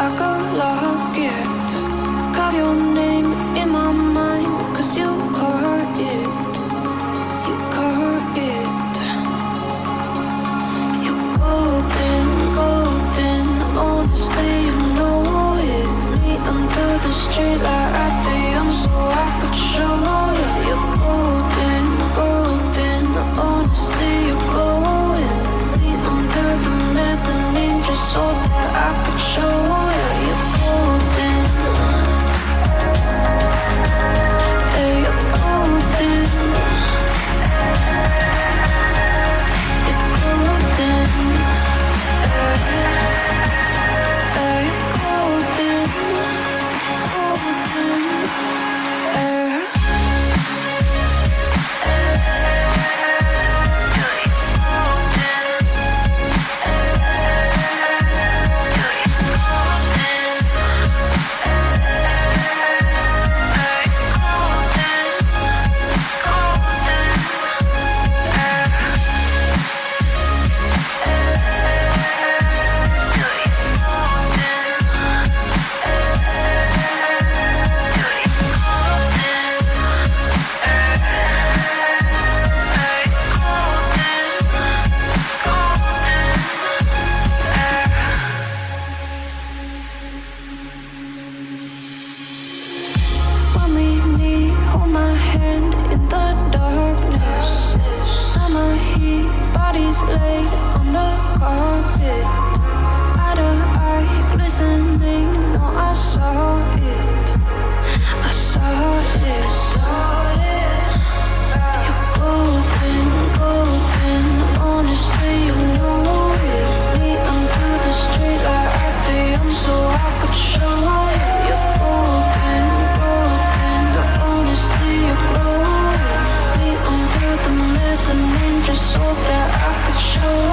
like a locket. Carve your name in my mind, 'cause you caught it. You caught it. You're golden, golden. Honestly, you know it. Me under the street light at the so I could show you. You're golden, golden. Honestly, you're glowing. Me under the mezzanine just so that I could show you. You're golden. Hey, you're golden. You're golden. Hey, you're golden. Golden. Laid on the carpet, eye to eye, glistening. No, I saw it. I saw it. You're golden, golden. Honestly, you know it. Me under the street light at the so I could show you. You're golden, golden. Honestly, you're glowing. Me under the mezzanine just so that I could show